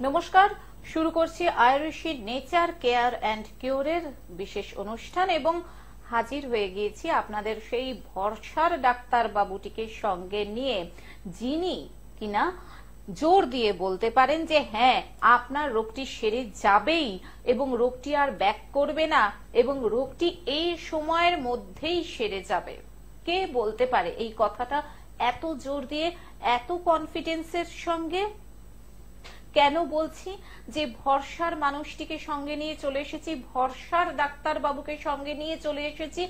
নমস্কার, শুরু করছি আয়ুষী নেচার কেয়ার অ্যান্ড কিউরের বিশেষ অনুষ্ঠান এবং হাজির হয়ে গিয়েছি আপনাদের সেই ভরসার ডাক্তার বাবুটিকে সঙ্গে নিয়ে, যিনি কিনা জোর দিয়ে বলতে পারেন যে হ্যাঁ, আপনার রোগটি সেরে যাবেই এবং রোগটি আর ব্যাক করবে না এবং রোগটি এই সময়ের মধ্যেই সেরে যাবে। কে বলতে পারে এই কথাটা এত জোর দিয়ে, এত কনফিডেন্সের সঙ্গে? কেন বলছি যে ভরসার মানুষটিকে সঙ্গে নিয়ে চলে এসেছি, ভরসার ডাক্তার বাবুকে সঙ্গে নিয়ে চলে এসেছি?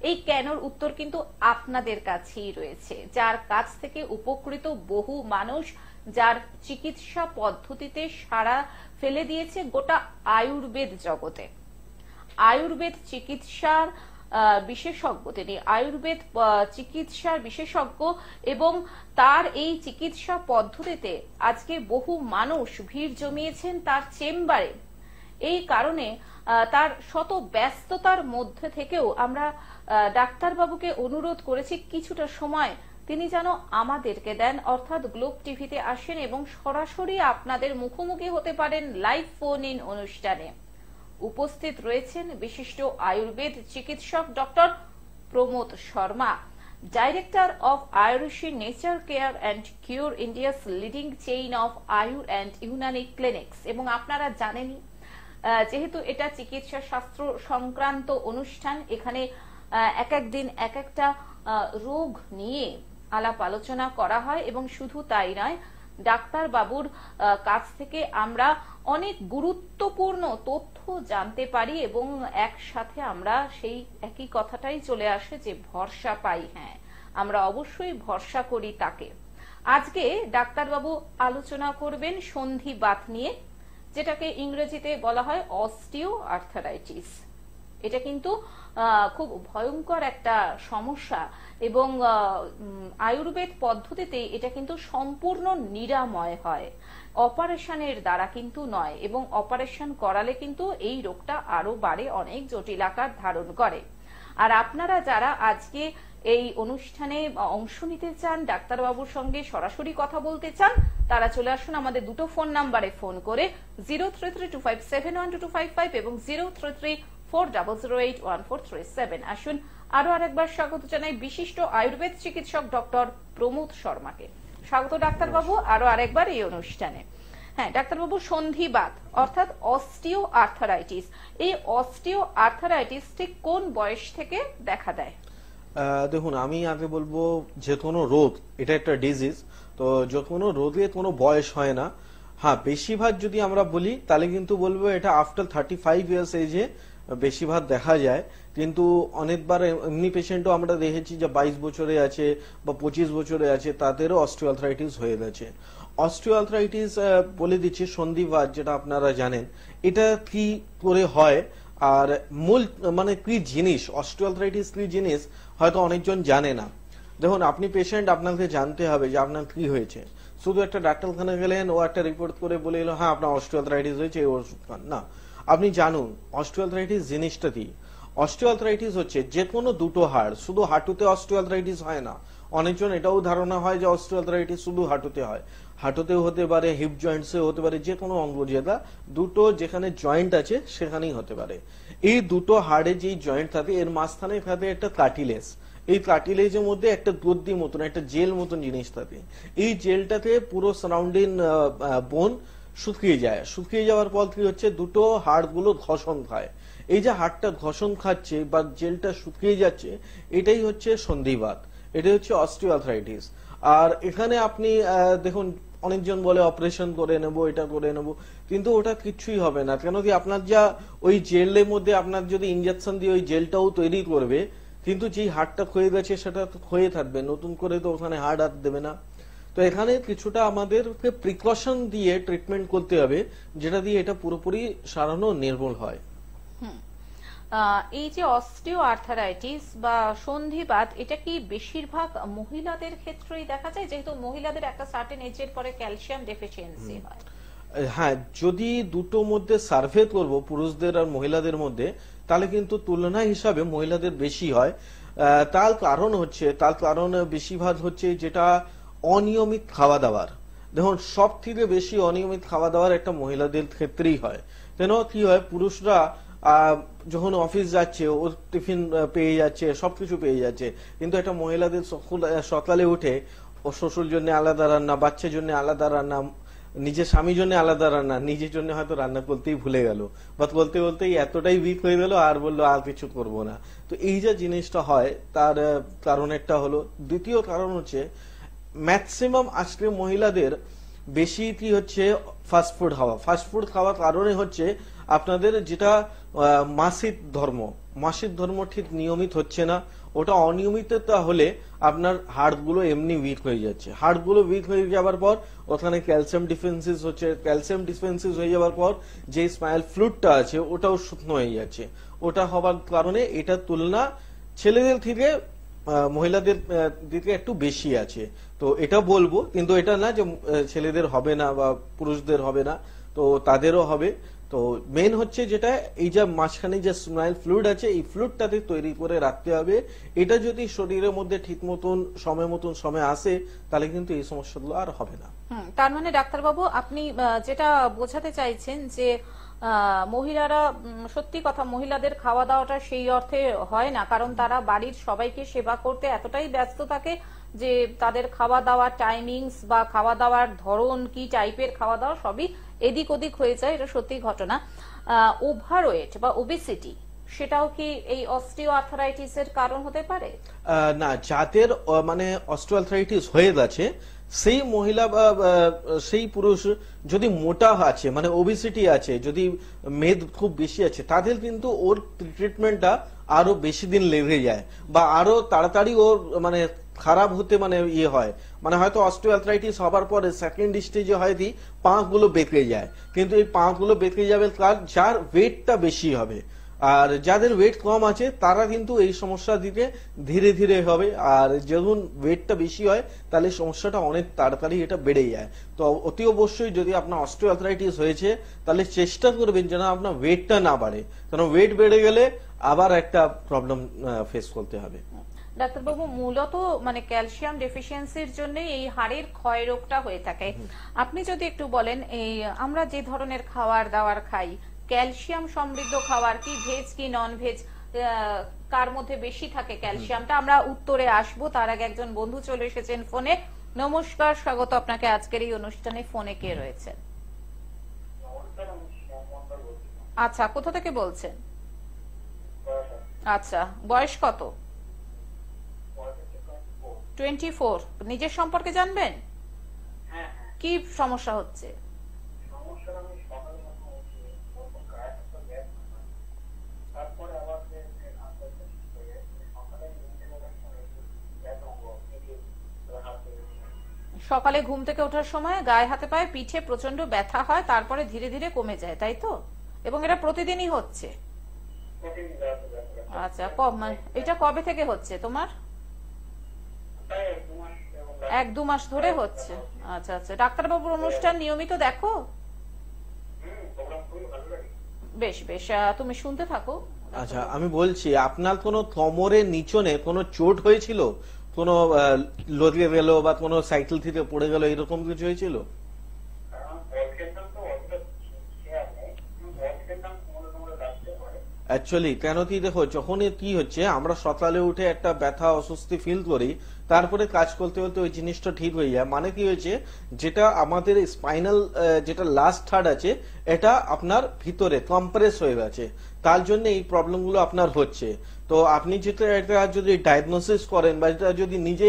এই কেনর উত্তর কিন্তু আপনাদের কাছেই রয়েছে, যার কাছ থেকে উপকৃত বহু মানুষ, যার চিকিৎসা পদ্ধতিতে সাড়া ফেলে দিয়েছে গোটা আয়ুর্বেদ জগতে। আয়ুর্বেদ চিকিৎসার বিশেষজ্ঞ তিনি, আয়ুর্বেদ চিকিৎসার বিশেষজ্ঞ, এবং তার এই চিকিৎসা পদ্ধতিতে আজকে বহু মানুষ ভিড় জমিয়েছেন তার চেম্বারে। এই কারণে তার শত ব্যস্ততার মধ্যে থেকেও আমরা ডাক্তারবাবুকে অনুরোধ করেছি কিছুটা সময় তিনি যেন আমাদেরকে দেন, অর্থাৎ গ্লোব টিভিতে আসেন এবং সরাসরি আপনাদের মুখোমুখি হতে পারেন লাইভ ফোন ইন অনুষ্ঠানে। উপস্থিত রয়েছেন বিশিষ্ট আয়ুর্বেদ চিকিৎসক doctor Pramod Sharma, director of Ayushi nature care and cure, India's leading chain of Ayur and Unani clinics. এবং আপনারা জানেনই, যেহেতু এটা চিকিৎসা শাস্ত্র সংক্রান্ত অনুষ্ঠান, এখানে এক এক দিন এক একটা রোগ নিয়ে আলাপ আলোচনা করা হয় এবং শুধু তাই নয়, ডাক্তার বাবুর কাছ থেকে আমরা অনেক গুরুত্বপূর্ণ তথ্য জানতে পারি এবং একসাথে আমরা সেই একই কথাটাই চলে আসে যে ভরসা পাই। হ্যাঁ, আমরা অবশ্যই ভরসা করি তাকে। আজকে ডাক্তারবাবু আলোচনা করবেন সন্ধিবাত নিয়ে, যেটাকে ইংরেজিতে বলা হয় অস্টিও আর্থারাইটিস। এটা কিন্তু খুব ভয়ঙ্কর একটা সমস্যা এবং আয়ুর্বেদ পদ্ধতিতে এটা কিন্তু সম্পূর্ণ নিরাময় হয়, অপারেশনের দ্বারা কিন্তু নয়, এবং অপারেশন করালে কিন্তু এই রোগটা আরো বাড়ে, অনেক জটিল আকার ধারণ করে। আর আপনারা যারা আজকে এই অনুষ্ঠানে অংশ নিতে চান, ডাক্তারবাবুর সঙ্গে সরাসরি কথা বলতে চান, তারা চলে আসুন আমাদের দুটো ফোন নাম্বারে ফোন করে, 0332571225 এবং 0334008143 আসুন। আরো আরেকবার স্বাগত জানাই বিশিষ্ট আয়ুর্বেদ চিকিৎসক ডক্টর প্রমোদ শর্মাকে। স্বাগত ডাক্তারবাবু আরো আরেকবার এই অনুষ্ঠানে। হ্যাঁ ডাক্তারবাবু, সন্ধিবাত অর্থাৎ অস্টিও আর্থারাইটিস, এই অস্টিও আর্থারাইটিস ঠিক কোন বয়স থেকে দেখা দেয়? দেখুন, আমি আগে বলবো যে কোনো রোগ এটা একটা ডিজিজ, তো যে কোনো রোগে কোনো বয়স হয় না। হ্যাঁ, বেশিরভাগ যদি আমরা বলি তাহলে কিন্তু বলবো এটা আফটার 35 ইয়ার্স এজে বেশিরভাগ দেখা যায়, কিন্তু অনেকবার এমনি পেশেন্টও আমরা দেখেছি যে 22 বছরে আছে বা 25 বছরে আছে, তাদেরও অস্টিওআর্থ্রাইটিস হয়ে গেছে। অস্টিওআর্থ্রাইটিস বলে দিচ্ছি, সন্ধিবাত যেটা আপনারা জানেন, এটা কি করে হয় আর মূল মানে কি জিনিস, অস্টিওআর্থ্রাইটিস কি জিনিস হয়তো অনেকজন জানে না। দেখুন, আপনি পেশেন্ট, আপনাকে জানতে হবে যে আপনার কি হয়েছে। শুধু একটা ডাক্তারখানা গেলেন, ও একটা রিপোর্ট করে বলে এলো হ্যাঁ আপনার অস্টিওআর্থ্রাইটিস হয়েছে, এই ওষুধ খান, না। আপনি জানুন অস্টিওআর্থ্রাইটিস জিনিসটা কি। অস্টিওআর্থ্রাইটিস হচ্ছে যে কোনো দুটো হাড়, শুধু হাঁটুতে অস্টিওআর্থ্রাইটিস হয় না। অনেকজন এটাও ধারণা হয় যে অস্টিওআর্থ্রাইটিস শুধু হাঁটুতে হয়, হাঁটুতেও হতে পারে, হিপ জয়েন্টসে হতে পারে, যে কোনো অঙ্গ যেটা দুটো যেখানে জয়েন্ট আছে সেখানেই হতে পারে। এই দুটো হাড়ে যেই জয়েন্ট থাকে এর মাঝখানে থাকে একটা কার্টিলেজ। এই কার্টিলেজের মধ্যে একটা গদ্দি মতন, একটা জেল মতন জিনিস থাকে। এই জেলটাতে পুরো সারাউন্ডিং বোন শুকিয়ে যায়। শুকিয়ে যাওয়ার পর কি হচ্ছে, দুটো হাড়গুলো ঘষণ খায়। এই যে হাড়টা ঘষণ খাচ্ছে বা জেলটা শুকিয়ে যাচ্ছে, এটাই হচ্ছে সন্ধিবাত, এটাই হচ্ছে অস্টিওআর্থ্রাইটিস। আর এখানে আপনি দেখুন, অনেকজন বলে অপারেশন করে নেব, এটা করে নেব, কিন্তু ওটা কিছুই হবে না। কেন কি, আপনার যা ওই জেলের মধ্যে আপনার যদি ইনজেকশন দিয়ে ওই জেলটাও তৈরি করবে, কিন্তু যেই হাড়টা ক্ষয়ে গেছে সেটা তো ক্ষয়ে থাকবে, নতুন করে তো ওখানে হাড় আর দেবে না। তো এখানে কিছুটা আমাদেরকে প্রিকশন দিয়ে ট্রিটমেন্ট করতে হবে, যেটা দিয়ে এটা পুরোপুরি সারানো নির্মূল হয়। এই যে অস্টিও আর্থারাইটিস বা সন্ধিবাত, এটা কি বেশিরভাগ মহিলাদের ক্ষেত্রেই দেখা যায়, যেহেতু মহিলাদের একটা সার্টেন এজের পরে ক্যালসিয়াম ডেফিসিয়েন্সি হয়? হ্যাঁ, যদি দুটো মধ্যে সার্ভে করব পুরুষদের আর মহিলাদের মধ্যে, তাহলে কিন্তু তুলনা হিসাবে মহিলাদের বেশি হয়। তার কারণ বেশিরভাগ হচ্ছে যেটা অনিয়মিত খাওয়া দাওয়ার। দেখুন সব থেকে বেশি অনিয়মিত খাওয়া দাওয়ার একটা মহিলাদের ক্ষেত্রেই হয়। কেন কি হয়, পুরুষরা যখন অফিস যাচ্ছে ও টিফিন পেয়ে যাচ্ছে, সবকিছু পেয়ে যাচ্ছে, কিন্তু একটা মহিলাদের সকালে উঠে ও শ্বশুর জন্য আলাদা রান্না, বাচ্চার জন্য আলাদা রান্না, নিজের স্বামীর জন্য আলাদা রান্না, নিজের জন্য হয়তো রান্না করতেই ভুলে গেল বা বলতে বলতেই এতটাই উইক হয়ে গেল আর বললো আর কিছু করব না। তো এই যে জিনিসটা হয় তার কারণ একটা হলো। দ্বিতীয় কারণ হচ্ছে ম্যাক্সিমাম আজকে মহিলাদের বেশি কি হচ্ছে ফাস্টফুড খাওয়া। ফাস্টফুড খাওয়ার কারণে হচ্ছে আপনাদের যেটা মাসিক ধর্ম ঠিক নিয়মিত হচ্ছে না। ওটা অনিয়মিততা হলে আপনার হাড়গুলো এমনি উইক হয়ে যাচ্ছে। হাড়গুলো উইক হয়ে যাওয়ার পর ওখানে ক্যালসিয়াম ডিফিসিয়েন্সি হচ্ছে। ক্যালসিয়াম ডিফিসিয়েন্সি হয়ে যাওয়ার পর যে স্পাইনাল ফ্লুইডটা আছে ওটাও শুকনো হয়ে যাচ্ছে। ওটা হওয়ার কারণে এটা তুলনা ছেলেদের থেকে মহিলাদের দিকে একটু বেশি আছে। তো এটা বলবো, কিন্তু এটা না যে ছেলেদের হবে না বা পুরুষদের হবে না, তো তাদেরও হবে। তো মেন হচ্ছে যেটা এই যে মাঝখানে যে স্পাইনাল ফ্লুইড আছে এই ফ্লুইডটাতে তৈরি করে রাখতে হবে। এটা যদি শরীরের মধ্যে ঠিক মতন সময় আসে তাহলে কিন্তু এই সমস্যাগুলো আর হবে না। তার মানে ডাক্তারবাবু আপনি যেটা বোঝাতে চাইছেন যে মহিলারা, সত্যি কথা, মহিলাদের খাওয়া দাওয়াটা সেই অর্থে হয় না, কারণ তারা বাড়ির সবাইকে সেবা করতে এতটাই ব্যস্ত থাকে যে তাদের খাওয়া দাওয়ার টাইমিংস বা খাওয়া দাওয়ার ধরন, কি টাইপের খাওয়া দাওয়া সবই এদিক ওদিক হয়ে যায়। এটা সত্যি ঘটনা। ওভারওয়েট বা ওবেসিটি সেটাও কি এই অস্টিওআর্থ্রাইটিস এর কারণ হতে পারে? না, যাদের মানে অস্টিওআর্থ্রাইটিস হয়ে গেছে সেই মহিলা বা সেই পুরুষ যদি মোটা আছে, মানে ওবেসিটি আছে, যদি মেদ খুব বেশি আছে, তাদের কিন্তু ওর ট্রিটমেন্টটা আরো বেশি দিন লেগে যায় বা আরো তাড়াতাড়ি ওর মানে খারাপ হতে হয়। মানে হয়তো অস্টিওআর্থ্রাইটিস হবার পরে সেকেন্ড স্টেজে হয়তো পাগুলো বেঁকে যায়, কিন্তু এই পাগুলো বেঁকে যাবে যার ওয়েটটা বেশি হবে। আর যাদের ওয়েট কম আছে তারা কিন্তু এই সমস্যা দিকে ধীরে ধীরে হবে। আর যখন ওয়েটটা বেশি হয় তাহলে সমস্যাটা অনেক তাড়াতাড়ি এটা বেড়ে যায়। তো অতি অবশ্যই যদি আপনার অস্টিওআর্থ্রাইটিস হয়েছে তাহলে চেষ্টা করবেন যেন আপনার ওয়েটটা না বাড়ে, কারণ ওয়েট বেড়ে গেলে আবার একটা প্রবলেম ফেস করতে হবে। ডাক্তারবাবু, মূলত মানে ক্যালসিয়াম ডেফিসিয়েন্সির জন্য এই হাড়ের ক্ষয় রোগটা হয়ে থাকে। আপনি যদি একটু বলেন, এই আমরা যে ধরনের খাবার দাবার খাই, ক্যালসিয়াম সমৃদ্ধ খাবার কি ভেজ কি নন ভেজ, কার মধ্যে বেশি থাকে ক্যালসিয়ামটা? আমরা উত্তরে আসবো, তার আগে একজন বন্ধু চলে এসেছেন ফোনে। নমস্কার, স্বাগত আপনাকে আজকের এই অনুষ্ঠানে। ফোনে কে রয়েছেন? আচ্ছা, কোথা থেকে বলছেন? আচ্ছা, বয়স কত? 24। নিজের সম্পর্কে জানবেন? কি সমস্যা হচ্ছে? সকালে ঘুম থেকে ওঠার সময় গায়ে হাতে পায়ে পিঠে প্রচন্ড ব্যথা হয়, তারপরে ধীরে ধীরে কমে যায়, তাই তো? এবং এটা প্রতিদিনই হচ্ছে? আচ্ছা, এটা কবে থেকে হচ্ছে তোমার? 1-2 মাস ধরে হচ্ছে। আচ্ছা আচ্ছা, ডাক্তারবাবুর অনুষ্ঠান নিয়মিত দেখো? বেশ বেশ, তুমি শুনতে থাকো। আচ্ছা, আমি বলছি, আপনার কোনো কোমরের নিচনে কোনো চোট হয়েছিল? কোনো লড়িয়ে গেল বা কোনো সাইকেল থেকে পড়ে গেল, এরকম কিছু হয়েছিল? অ্যাকচুয়ালি কেন কি দেখো, যখন কি হচ্ছে আমরা সকালে উঠে একটা ব্যথা অস্বস্তি ফিল করি, তারপরে কাজ করতে করতে ওই জিনিসটা ঠিক হয়ে যায়। মানে কি হয়েছে, যেটা আমাদের স্পাইনাল যেটা লাস্ট থার্ড আছে এটা আপনার ভিতরে কম্প্রেস হয়ে গেছে, তার জন্য এই প্রবলেমগুলো আপনার হচ্ছে। তো আপনি যেটা এটা যদি ডায়াগনোসিস করেন বা এটা যদি নিজে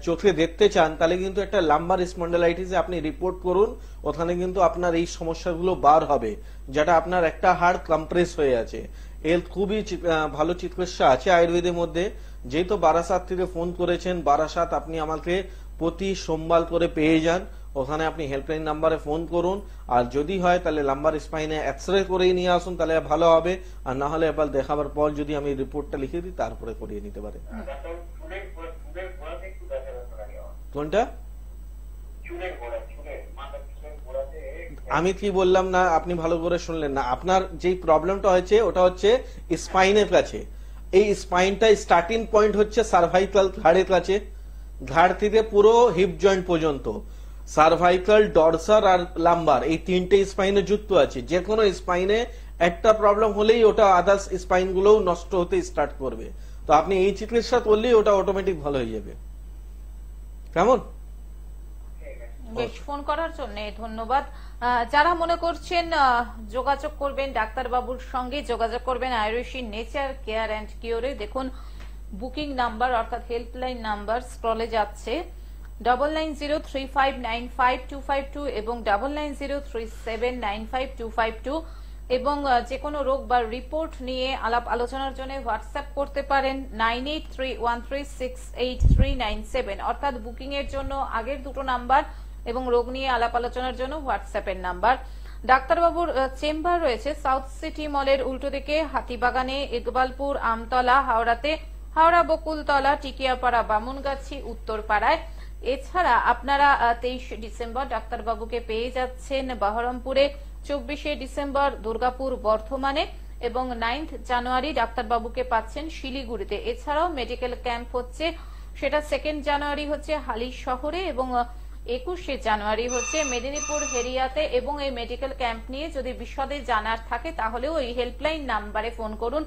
চোখে দেখতে চান তাহলে কিন্তু একটা লাম্বার স্পন্ডালাইটিসে আপনি রিপোর্ট করুন। ওখানে কিন্তু আপনার এই সমস্যাগুলো বার হবে, যেটা আপনার একটা হাড় কম্প্রেস হয়ে আছে। এর খুবই ভালো চিকিৎসা আছে আয়ুর্বেদের মধ্যে। যেহেতু বারাসাত থেকে ফোন করেছেন, বারাসাত আপনি আমাকে প্রতি সোমবার করে পেয়ে যান। ওখানে আপনি হেল্পলাইন নাম্বারে ফোন করুন, আর যদি হয় তাহলে লাম্বার স্পাইনে এক্সরে করেই নিয়ে আসুন, তাহলে ভালো হবে। আর না হলে এবার দেখাবার পর যদি আমি রিপোর্টটা লিখে দিই তারপরে করিয়ে নিতে পারে। কোনটা? আমি কি বললাম না, আপনি ভালো করে শুনলেন না। আপনার যে প্রবলেমটা হয়েছে ওটা হচ্ছে স্পাইনের কাছে। এই স্পাইনটা স্টার্টিং পয়েন্ট হচ্ছে সার্ভাইকাল ঘাড়ের কাছে, ঘাড় থেকে পুরো হিপ জয়েন্ট পর্যন্ত। সার্ভাইকাল, ডরসাল আর লাম্বার, এই তিনটে স্পাইনে যুক্ত আছে। যে কোনো স্পাইনে একটা প্রবলেম হলেই ওটা আদার্স স্পাইন গুলোও নষ্ট হতে স্টার্ট করবে। তো আপনি এই চিকিৎসা করলেই ওটা অটোমেটিক ভালো হয়ে যাবে। কেমন? বেশ, ফোন করার জন্য ধন্যবাদ। যারা মনে করছেন যোগাযোগ করবেন ডাক্তারবাবুর সঙ্গে, যোগাযোগ করবেন আয়ুষী নেচার কেয়ার অ্যান্ড কিওরে। দেখুন বুকিং নাম্বার অর্থাৎ হেল্পলাইন নাম্বার স্ক্রলে যাচ্ছে 9903595252 এবং 9903795252 এবং যে কোনো রোগ বা রিপোর্ট নিয়ে আলাপ আলোচনার জন্য হোয়াটসঅ্যাপ করতে পারেন 9831368397 অর্থাৎ বুকিং এর জন্য আগের দুটো নাম্বার এবং রোগ নিয়ে আলাপ আলোচনার জন্য হোয়াটসঅ্যাপের নাম্বার। ডাক্তারবাবুর চেম্বার রয়েছে সাউথ সিটি মলের উল্টো দিকে, হাতিবাগানে, ইকবালপুর, আমতলা, হাওড়াতে, হাওড়া বকুলতলা, টিকিয়াপাড়া, বামুনগাছি, উত্তরপাড়ায়। এছাড়া আপনারা 23 ডিসেম্বর ডাক্তারবাবুকে পেয়ে যাচ্ছেন বহরমপুরে, 24 ডিসেম্বর দুর্গাপুর বর্ধমানে এবং 9 জানুয়ারি ডাক্তারবাবুকে পাচ্ছেন শিলিগুড়িতে। এছাড়াও মেডিকেল ক্যাম্প হচ্ছে, সেটা 2 জানুয়ারি হচ্ছে হালি শহরে এবং 21 জানুয়ারি হচ্ছে মেদিনীপুর হেরিয়াতে। এবং এই মেডিকেল ক্যাম্প নিয়ে যদি বিশদে জানার থাকে তাহলেও এই হেল্পলাইন নাম্বারে ফোন করুন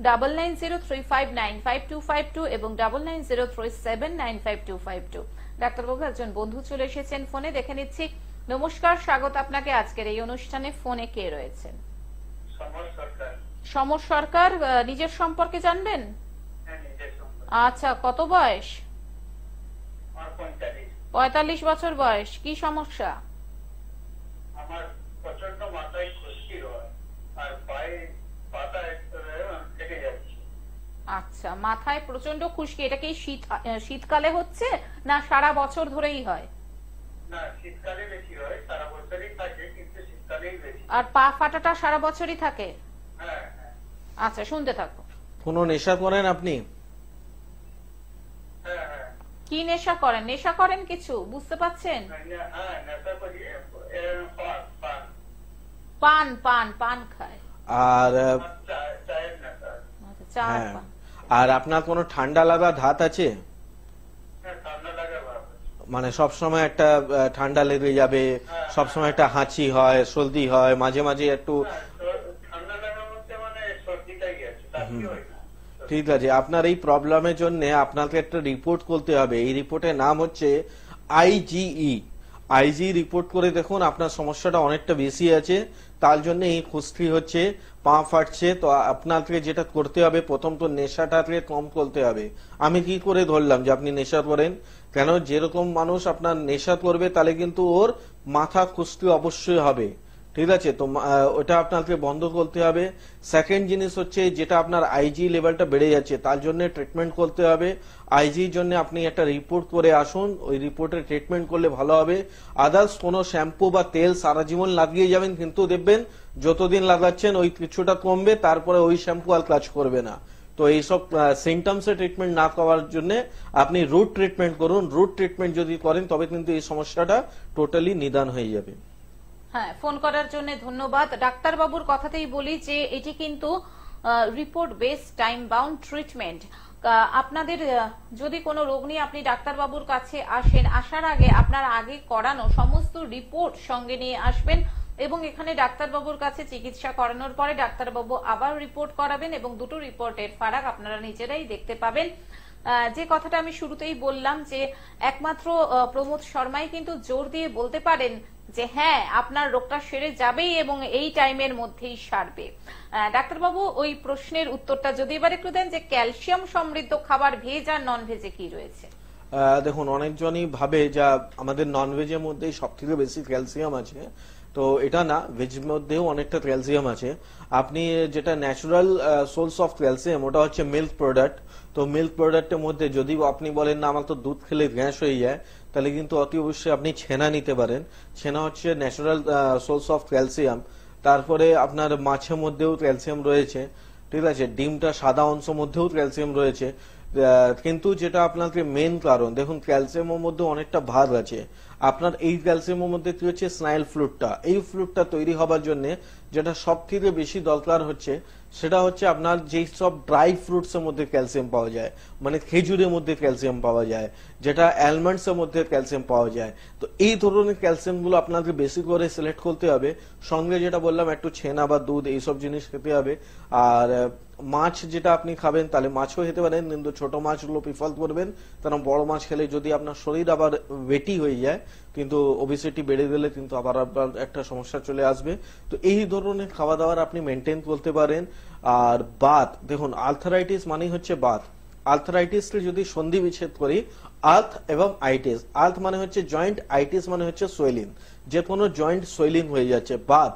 9903595252 এবং 9903795252। ডাক্তারবাবু একজন বন্ধু চলে এসেছেন ফোনে, দেখে নিচ্ছি। নমস্কার, স্বাগত আপনাকে আজকের এই অনুষ্ঠানে। ফোনে কে রয়েছেন? সমর সরকার। নিজের সম্পর্কে জানবেন? আচ্ছা, কত বয়স? 45 বছর বয়স। কি সমস্যা? আমার প্রচন্ড মাথায় খুশকি হয় আর পায়ে পাতা কেটে যাচ্ছে। আচ্ছা, মাথায় প্রচন্ড খুশকি, এটা কি শীতকালে হচ্ছে না সারা বছর ধরেই হয়? না, শীতকালে বেশি হয়, সারা বছরই থাকে কিন্তু শীতকালেই বেশি। আর পা ফাটাটা সারা বছরই থাকে? হ্যাঁ। আচ্ছা, শুনতে থাকো। কোনো নেশা করেন আপনি? হ্যাঁ। কি নেশা করেন? নেশা করেন কিছু বুঝতে পাচ্ছেন? হ্যাঁ, নেশা করি, পান পান পান খায়। আর চায়ের নেশা। চা আর হ্যাঁ, পান। আর আপনার কোনো ঠান্ডা লাগা ধাত আছে? হ্যাঁ, ঠান্ডা লাগা ভাব। মানে সব সময় একটা ঠান্ডা লেগে যাবে, সব সময় একটা হাঁচি হয়, সর্দি হয়, মাঝে মাঝে একটু। ঠান্ডা লাগা বলতে মানে সর্দিটাই আছে, কাশি হয় না। ঠিক আছে, আপনার এই প্রবলেমের জন্য আপনাকে একটা রিপোর্ট করতে হবে। এই রিপোর্টের নাম হচ্ছে আইজি রিপোর্ট করে দেখুন আপনার সমস্যাটা অনেকটা বেশি আছে, তার জন্য এই খুশকি হচ্ছে, পা ফাটছে। তো আপনাকে যেটা করতে হবে, প্রথম তো নেশাটাকে কম করতে হবে। আমি কি করে ধরলাম যে আপনি নেশা করেন? কেন, যেরকম মানুষ আপনার নেশা করবে তাহলে কিন্তু ওর মাথা খুশকি অবশ্যই হবে। ঠিক আছে, তো ওটা আপনাকে বন্ধ করতে হবে। সেকেন্ড জিনিস হচ্ছে যেটা আপনার আইজি লেভেলটা বেড়ে যাচ্ছে, তার জন্য ট্রিটমেন্ট করতে হবে। আইজির জন্য আপনি একটা রিপোর্ট করে আসুন, ওই রিপোর্টের ট্রিটমেন্ট করলে ভালো হবে। আদার্স কোনো শ্যাম্পু বা তেল সারা জীবন লাগিয়ে যাবেন, কিন্তু দেখবেন যতদিন লাগাচ্ছেন ওই কিছুটা কমবে, তারপরে ওই শ্যাম্পু আর কাজ করবে না। তো এইসব সিমটমসে ট্রিটমেন্ট না করার জন্য আপনি রুট ট্রিটমেন্ট করুন। রুট ট্রিটমেন্ট যদি করেন তবে কিন্তু এই সমস্যাটা টোটালি নিদান হয়ে যাবে। হ্যাঁ, ফোন করার জন্য ধন্যবাদ। ডাক্তারবাবুর কথাতেই বলি যে এটি কিন্তু report based time bound treatment. আপনাদের যদি কোনো রোগ নিয়ে আপনি ডাক্তারবাবুর কাছে আসেন, আসার আগে আপনার আগে করানো সমস্ত রিপোর্ট সঙ্গে নিয়ে আসবেন এবং এখানে ডাক্তারবাবুর কাছে চিকিৎসা করানোর পরে ডাক্তারবাবু আবার রিপোর্ট করাবেন এবং দুটো রিপোর্টের ফারাক আপনারা নিজেরাই দেখতে পাবেন। যে কথাটা আমি শুরুতেই বললাম যে একমাত্র প্রমোদ শর্মাই কিন্তু জোর দিয়ে বলতে পারেন যে হ্যাঁ, আপনার রোগটা সেরে যাবেই এবং এই টাইমের মধ্যেই সারবে। ডাক্তারবাবু, ওই প্রশ্নের উত্তরটা যদি এবার একটু দেন যে ক্যালসিয়াম সমৃদ্ধ খাবার ভেজ আর নন ভেজে কি রয়েছে? দেখুন, অনেকজনই ভাবে যা আমাদের নন ভেজের মধ্যেই সব থেকে বেশি ক্যালসিয়াম আছে, তো এটা না, ভেজ মধ্যেও অনেকটা ক্যালসিয়াম আছে। আপনি যেটা ন্যাচারাল সোর্স অফ ক্যালসিয়াম, ওটা হচ্ছে মিল্ক প্রোডাক্ট। তো মিল্ক প্রোডাক্টের মধ্যে যদি আপনি বলেন না আমার তো দুধ খেলে গ্যাস হয়ে যায়, তাহলে কিন্তু অতি অবশ্যই আপনি ছেনা নিতে পারেন। ছেনা হচ্ছে ন্যাচারাল সোর্স অফ ক্যালসিয়াম। তারপরে আপনার মাছের মধ্যেও ক্যালসিয়াম রয়েছে, ঠিক আছে। ডিমটা সাদা অংশ মধ্যেও ক্যালসিয়াম রয়েছে। কিন্তু যেটা আপনাকে মেন কারণ দেখুন, ক্যালসিয়ামের মধ্যে অনেকটা ভাগ আছে। আপনার এই ক্যালসিয়ামের মধ্যে কি হচ্ছে, স্নাইল ফ্লুইডটা, এই ফ্লুইডটা তৈরি হবার জন্য যেটা সব থেকে বেশি দরকার হচ্ছে সেটা হচ্ছে আপনার যেই সব ড্রাই ফ্রুটস এর মধ্যে ক্যালসিয়াম পাওয়া যায়, মানে খেজুরের মধ্যে ক্যালসিয়াম পাওয়া যায়, যেটা অ্যালমন্ডস এর মধ্যে ক্যালসিয়াম পাওয়া যায়। তো এই ধরনের ক্যালসিয়াম গুলো আপনাকে বেশি করে সিলেক্ট করতে হবে। সঙ্গে যেটা বললাম, একটু ছেনা বা দুধ এইসব জিনিস খেতে হবে। আর মাছ যেটা আপনি খাবেন, তাহলে মাছও খেতে পারেন, কিন্তু ছোট মাছগুলো প্রিফার করবেন, কারণ বড় মাছ খেলে যদি আপনার শরীর আবার ওয়েটি হয়ে যায়, কিন্তু ওবেসিটি বেড়ে গেলে কিন্তু আবার আপনার একটা সমস্যা চলে আসবে। তো এই ধরনের খাওয়া দাওয়ার আপনি মেনটেন করতে পারেন। আর বাত, দেখুন আর্থারাইটিস মানেই হচ্ছে বাত। আর্থারাইটিসকে যদি সন্ধি বিচ্ছেদ করি, আর্থ এবং আইটিস, আর্থ মানে হচ্ছে জয়েন্ট, আইটিস মানে হচ্ছে সোয়েলিং, যে কোনো জয়েন্ট সোয়েলিং হয়ে যাচ্ছে। বাত,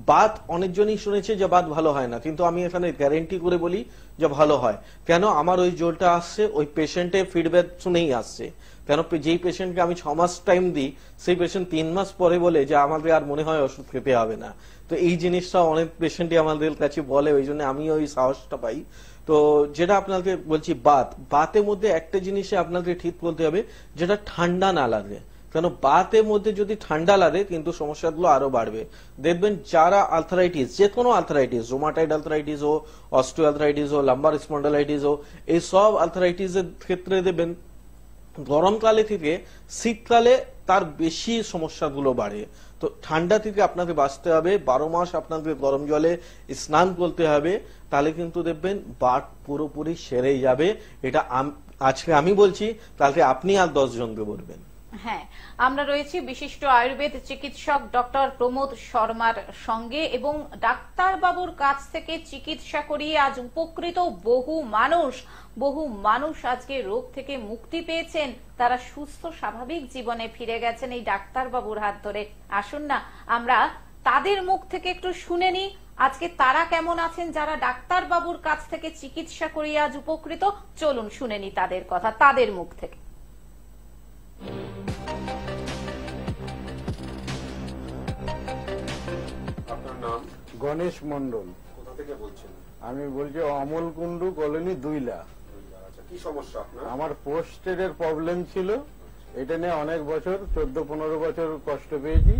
বাত অনেকজনই শুনেছে যে বাত ভালো হয় না, কিন্তু আমি এখানে গ্যারেন্টি করে বলি যে ভালো হয়। কেন? আমার ওই জলটা আসছে ওই পেশেন্টের ফিডব্যাক শুনেই আসছে। কেন? যেই পেশেন্টকে আমি 6 মাস টাইম দিই, সেই পেশেন্ট 3 মাস পরে বলে যে আমাদের আর মনে হয় ওষুধ খেতে হবে না। তো এই জিনিসটা অনেক পেশেন্টই আমাদের কাছে বলে, ওই জন্য আমি ওই সাহসটা পাই। তো যেটা আপনাকে বলছি, বাত, বাতের মধ্যে একটা জিনিসে আপনাকে ঠিক বলতে হবে, যেটা ঠান্ডা না লাগে। কেন? বাতের মধ্যে যদি ঠান্ডা লাগে কিন্তু সমস্যাগুলো আরো বাড়বে। দেখবেন যারা আর্থারাইটিস, যে কোনো আর্থারাইটিস, রোমাটাইড আর্থারাইটিস ও, অস্টিও আর্থারাইটিস ও, লাম্বার স্পন্ডালাইটিস ও, এই সব আর্থারাইটিসের ক্ষেত্রে দেখবেন গরমকালে থেকে শীতকালে তার বেশি সমস্যাগুলো বাড়ে। তো ঠান্ডা থেকে আপনাকে বাঁচতে হবে, 12 মাস আপনাকে গরম জলে স্নান করতে হবে, তাহলে কিন্তু দেখবেন বাত পুরোপুরি সেরে যাবে। এটা আজকে আমি বলছি, তাহলে আপনি আর 10 জনকে বলবেন। হ্যাঁ, আমরা রয়েছি বিশিষ্ট আয়ুর্বেদ চিকিৎসক ডক্টর প্রমোদ শর্মার সঙ্গে, এবং ডাক্তার বাবুর কাছ থেকে চিকিৎসা করিয়ে আজ উপকৃত বহু মানুষ আজকে রোগ থেকে মুক্তি পেয়েছেন, তারা সুস্থ স্বাভাবিক জীবনে ফিরে গেছেন এই ডাক্তার বাবুর হাত ধরে। আসুন না আমরা তাদের মুখ থেকে একটু শুনে নিই আজকে তারা কেমন আছেন, যারা ডাক্তার বাবুর কাছ থেকে চিকিৎসা করিয়ে আজ উপকৃত। চলুন শুনে নিই তাদের কথা, তাদের মুখ থেকে। আপনার নাম? গণেশ মন্ডল। কোথা থেকে বলছেন? আমি বলছি অমল কুন্ডু কলোনি 2 লা। আচ্ছা, কি সমস্যা আপনার? আমার পোস্টের প্রবলেম ছিল, এটা নিয়ে অনেক বছর 14-15 বছর কষ্ট পেয়েছি।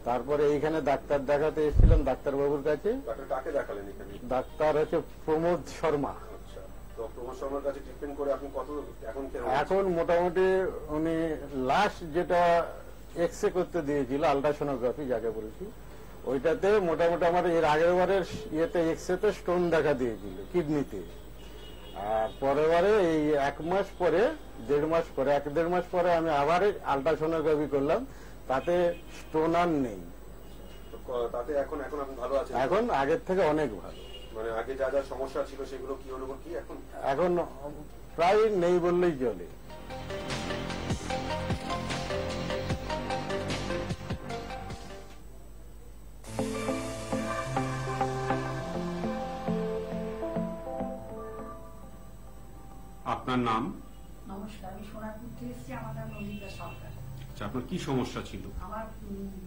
তারপরে এইখানে ডাক্তার দেখাতে এসেছিলাম ডাক্তারবাবুর কাছে। ডাক্তার কাকে দেখালেন এখানে? ডাক্তার হচ্ছে প্রমোদ শর্মা। আচ্ছা, তো প্রমোদ শর্মার কাছে ট্রিটমেন্ট করে আপনি কত এখন কেমন? এখন মোটামুটি উনি লাস্ট যেটা এক্সরে করতে দিয়েছিল, আলট্রাসোনোগ্রাফি যাকে বলছি, ওইটাতে মোটামুটি আমার এর আগের বারের ইয়েতে এক্সরেতে স্টোন দেখা দিয়েছিল কিডনিতে। আর পরের বারে এই 1 মাস পরে, 1.5 মাস পরে, 1-1.5 মাস পরে আমি আবার আলট্রাসোনোগ্রাফি করলাম, তাতে স্টোন আর নেই। তাতে এখন আপনি ভালো আছেন? এখন আগের থেকে অনেক ভালো। মানে আগে যা যা সমস্যা ছিল সেগুলো কি হলো কি এখন? এখন প্রায় নেই বললেই চলে। আপনার নাম? নমস্কার, আমি সোনারপুর থেকে এসেছি। আমার নাম নন্দিতা সরকার। আচ্ছা, আপনার কি সমস্যা ছিল? আমার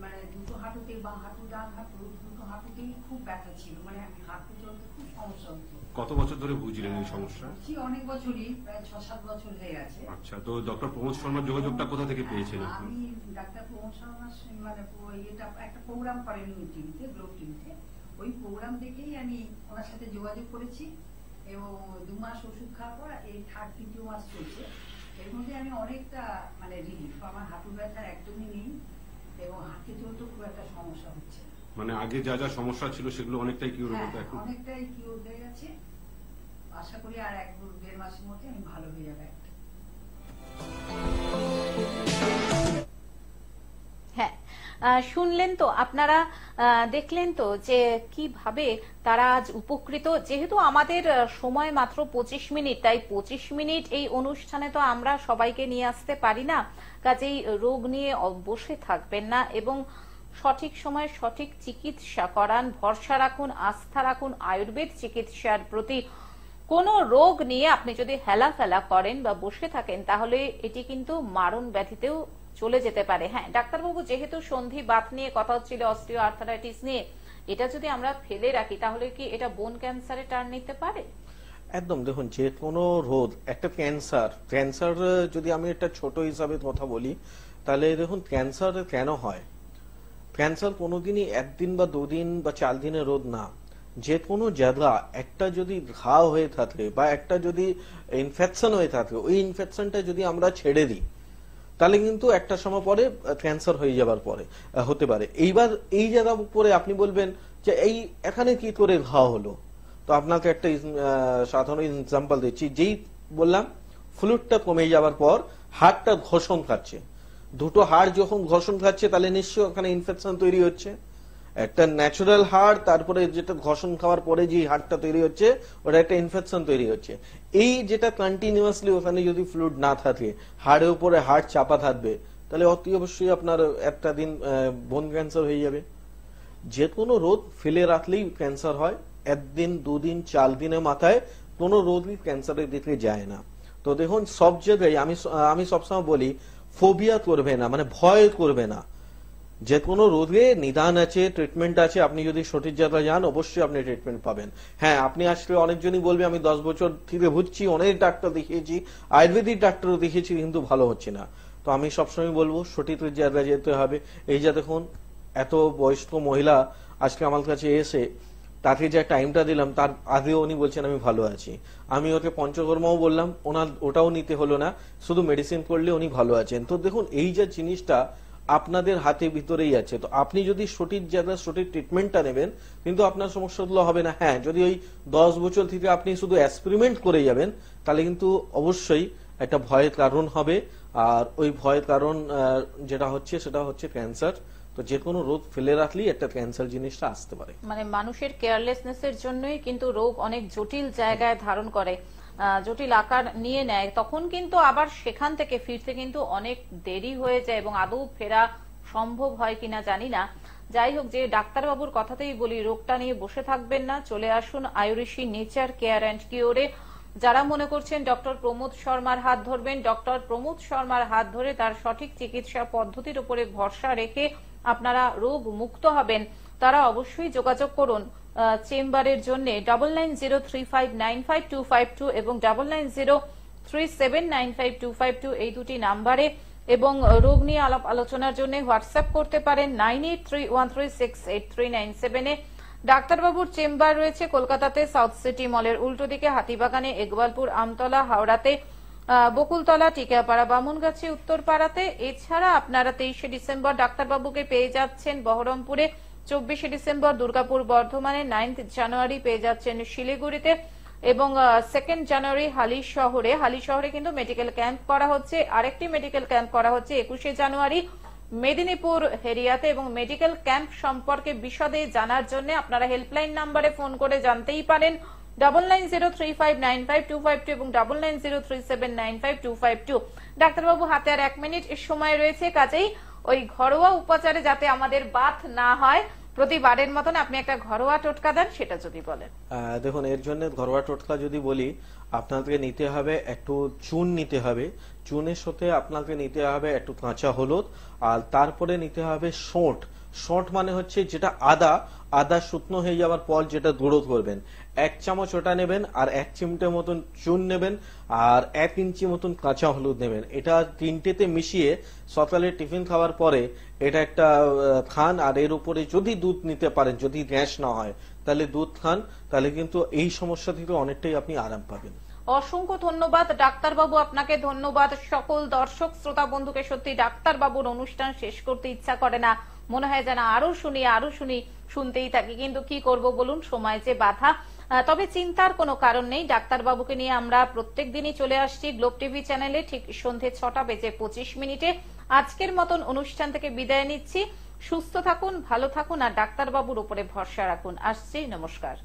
মানে দুটো হাঁটুতে, বা হাঁটু ডান হাঁটু দুটো হাঁটুতেই খুব ব্যথা ছিল, মানে আমি হাঁটতে চলতে খুব সমস্যা হতো। কত বছর ধরে ভুগছিলেন এই সমস্যা? অনেক বছরই, প্রায় 6-7 বছর হয়ে গেছে। আচ্ছা, তো ডক্টর প্রমোদ শর্মার যোগাযোগটা কোথা থেকে পেয়েছেন আপনি? আমি ডাক্তার প্রমোদ শর্মার মানে এটা একটা প্রোগ্রাম করেন টিভিতে, গ্লোব টিভিতে, ওই প্রোগ্রাম দেখেই আমি ওনার সাথে যোগাযোগ করেছি, এবং 2 মাস ওষুধ খাওয়ার পর এই 3rd মাস চলছে। এর মধ্যে আমি অনেকটা মানে রিলিফ, আমার হাঁটু ব্যথা একদমই নেই, এবং হাঁটতে চলতে খুব একটা সমস্যা হচ্ছে। মানে আগে যা যা সমস্যা ছিল সেগুলো অনেকটাই কিউর হতো এখন? অনেকটাই কিউর হয়ে গেছে। আশা করি আর 1-1.5 মাসের মধ্যে আমি ভালো হয়ে যাবে। হ্যাঁ, শুনলেন তো আপনারা, দেখলেন তো যে কিভাবে তারা আজ উপকৃত। যেহেতু আমাদের সময় মাত্র 25 মিনিট, তাই 25 মিনিট এই অনুষ্ঠানে তো আমরা সবাইকে নিয়ে আসতে পারি না, কাজেই রোগ নিয়ে বসে থাকবেন না এবং সঠিক সময়ে সঠিক চিকিৎসা করান, ভরসা রাখুন, আস্থা রাখুন আয়ুর্বেদ চিকিৎসার প্রতি। কোন রোগ নিয়ে আপনি যদি হেলাফেলা করেন বা বসে থাকেন, তাহলে এটি কিন্তু মারণ ব্যাধিতেও চলে যেতে পারে। হ্যাঁ ডাক্তারবাবু, যেহেতু সন্ধি বাত নিয়ে কথা হচ্ছিল, অস্টিও আর্থারাইটিস নিয়ে, এটা যদি আমরা ফেলে রাখি তাহলে কি এটা বোন ক্যান্সারে টার্ন নিতে পারে? একদম দেখুন, যে কোনো রোগ, একটা ক্যান্সার যদি আমি একটা ছোট হিসাবে কথা বলি, তাহলে দেখুন ক্যান্সার কেন হয়। ক্যান্সার কোনোদিনই একদিন বা দুদিন বা 4 দিনের রোগ না। যে কোনো জায়গা একটা যদি ঘা হয়ে থাকে বা একটা যদি ইনফেকশন হয়ে থাকে, ওই ইনফেকশনটা যদি আমরা ছেড়ে দিই, তাহলে কিন্তু একটা সময় পরে ক্যান্সার হয়ে যাবার পরে হতে পারে। এইবার এই জায়গার উপরে আপনি বলবেন যে এই এখানে কি করে ঘা হলো, তো আপনাকে একটা সাধারণ এক্সাম্পল দিচ্ছি। যেই বললাম ফ্লুইডটা কমে যাওয়ার পর হাড়টা ঘর্ষণ খাচ্ছে, দুটো হাড় যখন ঘর্ষণ খাচ্ছে তাহলে নিশ্চয়ই ওখানে ইনফেকশন তৈরি হচ্ছে। একটা ন্যাচারাল হাড়, তারপরে যেটা ঘর্ষণ খাওয়ার পরে যে হাড়টা তৈরি হচ্ছে ওটা একটা ইনফেকশন তৈরি হচ্ছে। এই যেটা কন্টিনিউয়াসলি ওখানে যদি ফ্লুইড না থাকে, হাড়ের উপরে হাড় চাপা থাকবে, তাহলে অতি অবশ্যই আপনার একটা দিন বোন ক্যান্সার হয়ে যাবে। যে কোনো রোগ ফেলে রাখলেই ক্যান্সার হয়। একদিন, দুদিন, 4 দিনের মাথায় কোনো রোগই ক্যান্সারের দিকে যায় না। তো দেখুন সব জায়গায় আমি সবসময় বলি, ফোবিয়া করবে না, মানে ভয় করবে না। যে কোনো রোগে নিদান আছে, ট্রিটমেন্ট আছে। আপনি যদি সঠিক জায়গায় যান অবশ্যই আপনি ট্রিটমেন্ট পাবেন। হ্যাঁ, আপনি আসলে অনেকজনই বলবে আমি 10 বছর থেকে ভুগছি, অনেক ডাক্তার দেখিয়েছি, আয়ুর্বেদিক ডাক্তারও দেখিয়েছি, কিন্তু ভালো হচ্ছে না। তো আমি সবসময় বলবো সঠিক জায়গায় যেতে হবে। এই যে দেখুন এত বয়স্ক মহিলা আজকে আমার কাছে এসে, তাকে যে টাইমটা দিলাম তার আগেও উনি বলছেন আমি ভালো আছি। আমি ওকে পঞ্চকর্মাও বললাম, ওনার ওটাও নিতে হলো না, শুধু মেডিসিন করলে উনি ভালো আছেন। তো দেখুন এই যে জিনিসটা আপনাদের হাতে ভিতরেই আছে। তো আপনি যদি সঠিক জায়গায় সঠিক ট্রিটমেন্টটা নেবেন, কিন্তু আপনার সমস্যাগুলো হবে না। হ্যাঁ, যদি ওই 10 বছর থেকে আপনি শুধু এক্সপেরিমেন্ট করে যাবেন, তাহলে কিন্তু অবশ্যই একটা ভয়ের কারণ হবে। আর ওই ভয়ের কারণ যেটা হচ্ছে সেটা হচ্ছে ক্যান্সার। তো যে কোনো রোগ ফেলে রাখলেই একটা ক্যান্সার জিনিসটা আসতে পারে। মানে মানুষের কেয়ারলেসনেসের জন্যই কিন্তু রোগ অনেক জটিল জায়গায় ধারণ করে, জটিল আকার নিয়ে নেয়। তখন কিন্তু আবার সেখান থেকে ফিরতে কিন্তু অনেক দেরি হয়ে যায়, এবং আদৌ ফেরা সম্ভব হয় কিনা জানি না। যাই হোক, যে ডাক্তারবাবুর কথাতেই বলি, রোগটা নিয়ে বসে থাকবেন না, চলে আসুন আয়ুরিশি নেচার কেয়ার অ্যান্ড কিওরে। যারা মনে করছেন ডক্টর প্রমোদ শর্মার হাত ধরবেন, ডক্টর প্রমোদ শর্মার হাত ধরে তার সঠিক চিকিৎসা পদ্ধতির উপরে ভরসা রেখে আপনারা রোগ মুক্ত হবেন, তারা অবশ্যই যোগাযোগ করুন চেম্বারের জন্য 9903595252 এবং 9903795252 এই দুটি নাম্বারে। এবং রোগ নিয়ে আলাপ আলোচনার জন্য হোয়াটসঅ্যাপ করতে পারেন 9831368397 এ। ডাক্তারবাবুর চেম্বার রয়েছে কলকাতাতে সাউথ সিটি মলের উল্টো দিকে, হাতিবাগানে, ইকবালপুর, আমতলা, হাওড়াতে, বকুলতলা, টিকাপাড়া, বামুনগাছি, উত্তরপাড়াতে। এছাড়া আপনারা 23শে ডিসেম্বর ডাক্তারবাবুকে পেয়ে যাচ্ছেন বহরমপুরে, 24শে ডিসেম্বর দুর্গাপুর বর্ধমানে, 9th জানুয়ারি পেয়ে যাচ্ছেন শিলিগুড়িতে, এবং 2nd জানুয়ারি হালি শহরে কিন্তু মেডিকেল ক্যাম্প করা হচ্ছে। আরেকটি মেডিকেল ক্যাম্প করা হচ্ছে 21শে জানুয়ারি মেদিনীপুর হেরিয়াতে। এবং মেডিকেল ক্যাম্প সম্পর্কে বিশদে জানার জন্য আপনারা হেল্পলাইন নাম্বারে ফোন করে জানতেই পারেন 9903595252 এবং 9903795252। ডাক্তারবাবু হাতে আর 1 মিনিট সময় রয়েছে, কাজেই ওই ঘরোয়া উপচারে যাতে আমাদের বাত না হয়, প্রতিবারের মতন আপনি একটা ঘরোয়া টোটকা দেন, সেটা যদি বলেন। দেখুন এর জন্য ঘরোয়া টোটকা যদি বলি, আপনাকে নিতে হবে একটু চুন নিতে হবে, চুনের সাথে আপনাকে নিতে হবে একটু কাঁচা হলুদ, আর তারপরে নিতে হবে শোঁঠ। শোঁঠ মানে হচ্ছে যেটা আদা শুকনো হয়ে যাওয়ার পর যেটা গুঁড়ো করবেন, 1 চামচ ওটা নেবেন, আর 1 চিমটে মতন চুন নেবেন, আর 1 ইঞ্চি মতন কাঁচা হলুদ নেবেন। এটা তিনটেতে মিশিয়ে সকালে টিফিন খাওয়ার পরে এটা একটা খান। আর এর উপরে যদি দুধ নিতে পারেন, যদি গ্যাস না হয় তাহলে দুধ খান, তাহলে কিন্তু এই সমস্যা থেকে অনেকটাই আপনি আরাম পাবেন। অসংখ্য ধন্যবাদ ডাক্তারবাবু, আপনাকে ধন্যবাদ। সকল দর্শক শ্রোতা বন্ধুকে সত্যি ডাক্তারবাবুর অনুষ্ঠান শেষ করতে ইচ্ছা করে না, মনে হয় যেন আরো শুনি শুনতেই থাকি, কিন্তু কি করব বলুন, সময় যে বাধা। তবে চিন্তার কোনো কারণ নেই, ডাক্তারবাবুকে নিয়ে আমরা প্রত্যেক দিনই চলে আসছি গ্লোব টিভি চ্যানেলে ঠিক সন্ধ্যে 6:25 আজকের মতন অনুষ্ঠান থেকে বিদায় নিচ্ছি। সুস্থ থাকুন, ভালো থাকুন, আর ডাক্তারবাবুর উপরে ভরসা রাখুন। আসছি, নমস্কার।